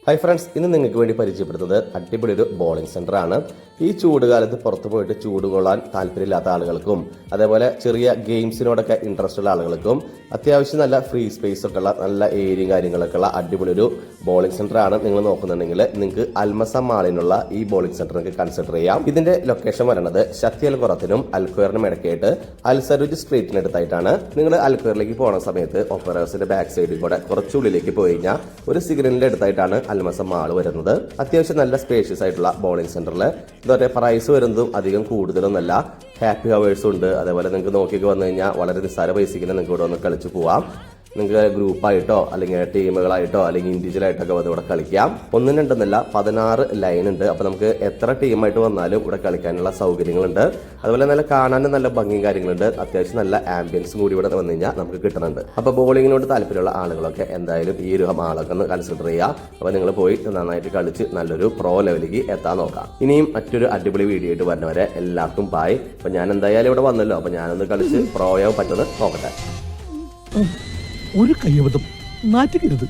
Hi friends, ഇന്ന് നിങ്ങൾക്ക് വേണ്ടി പരിചയപ്പെടുത്തുന്നത് അടിപൊളി ഒരു ബോളിംഗ് സെന്റർ ആണ്. ഈ ചൂടുകാലത്ത് പുറത്തു പോയിട്ട് ചൂട് കൊള്ളാൻ താല്പര്യമില്ലാത്ത ആളുകൾക്കും അതേപോലെ ചെറിയ ഗെയിംസിനോടൊക്കെ ഇൻട്രസ്റ്റ് ഉള്ള ആളുകൾക്കും അത്യാവശ്യം നല്ല ഫ്രീ സ്പേസ് ഒക്കെ ഉള്ള നല്ല ഏരിയയും കാര്യങ്ങളൊക്കെ ഉള്ള അടിപൊളി ഒരു ബോളിംഗ് സെന്റർ ആണ് നിങ്ങൾ നോക്കുന്നുണ്ടെങ്കിൽ നിങ്ങൾക്ക് അൽമസ മാളിനുള്ള ഈ ബോളിംഗ് സെന്റർ നിങ്ങൾക്ക് കൺസിഡർ ചെയ്യാം. ഇതിന്റെ ലൊക്കേഷൻ വരുന്നത് ശക്തി അൽക്കുറത്തിനും അൽക്വയറിനും ഇടയ്ക്കായിട്ട് അൽസരുജ് സ്ട്രീറ്റിനടുത്തായിട്ടാണ്. നിങ്ങൾ അൽക്വയറിലേക്ക് പോകുന്ന സമയത്ത് ഓപ്പറേഴ്സിന്റെ ബാക്ക് സൈഡിൽ കൂടെ കുറച്ചുള്ളിലേക്ക് പോയി കഴിഞ്ഞാൽ ഒരു സിഗ്നലിന്റെ അടുത്തായിട്ടാണ് അൽമസ മാൾ വരുന്നത്. അത്യാവശ്യം നല്ല സ്പേഷ്യസ് ആയിട്ടുള്ള ബോളിംഗ് സെന്ററിൽ ഇതുവരെ പ്രൈസ് വരുന്നതും അധികം കൂടുതലൊന്നല്ല. ഹാപ്പി ഹവേഴ്സും ഉണ്ട്. അതേപോലെ നിങ്ങൾക്ക് നോക്കിയൊക്കെ വന്നു കഴിഞ്ഞാൽ വളരെ നിസ്സാര പൈസയ്ക്ക് നിങ്ങൾക്ക് ഇവിടെ ഒന്ന് കളിച്ച് പോവാം. നിങ്ങൾക്ക് ഗ്രൂപ്പായിട്ടോ അല്ലെങ്കിൽ ടീമുകളായിട്ടോ അല്ലെങ്കിൽ ഇൻഡിവിജ്വലായിട്ടൊക്കെ വന്ന് ഇവിടെ കളിക്കാം. ഒന്നും രണ്ടെന്നല്ല 16 ലൈൻ ഉണ്ട്. അപ്പോൾ നമുക്ക് എത്ര ടീമായിട്ട് വന്നാലും ഇവിടെ കളിക്കാനുള്ള സൗകര്യങ്ങളുണ്ട്. അതുപോലെ നല്ല കാണാനും നല്ല ഭംഗിയും കാര്യങ്ങളുണ്ട്. അത്യാവശ്യം നല്ല ആംബിയൻസും കൂടി ഇവിടെ വന്നു കഴിഞ്ഞാൽ നമുക്ക് കിട്ടുന്നുണ്ട്. അപ്പോൾ ബോളിങ്ങിനോട് താല്പര്യമുള്ള ആളുകളൊക്കെ എന്തായാലും ഈ ഒരു മാളൊക്കെ ഒന്ന് കൺസിഡർ ചെയ്യുക. അപ്പോൾ നിങ്ങൾ പോയി നന്നായിട്ട് കളിച്ച് നല്ലൊരു പ്രോ ലെവലിലേക്ക് എത്താൻ നോക്കാം. ഇനിയും മറ്റൊരു അടിപൊളി വീഡിയോ ആയിട്ട് വരുന്നവരെ എല്ലാവർക്കും ബായ്. അപ്പോൾ ഞാൻ എന്തായാലും ഇവിടെ വന്നല്ലോ, അപ്പോൾ ഞാനൊന്ന് കളിച്ച് പ്രോ ആവാൻ പറ്റുന്നത് നോക്കട്ടെ. ഒരു കയ്യബദ്ധം നാറ്റുകരുത്.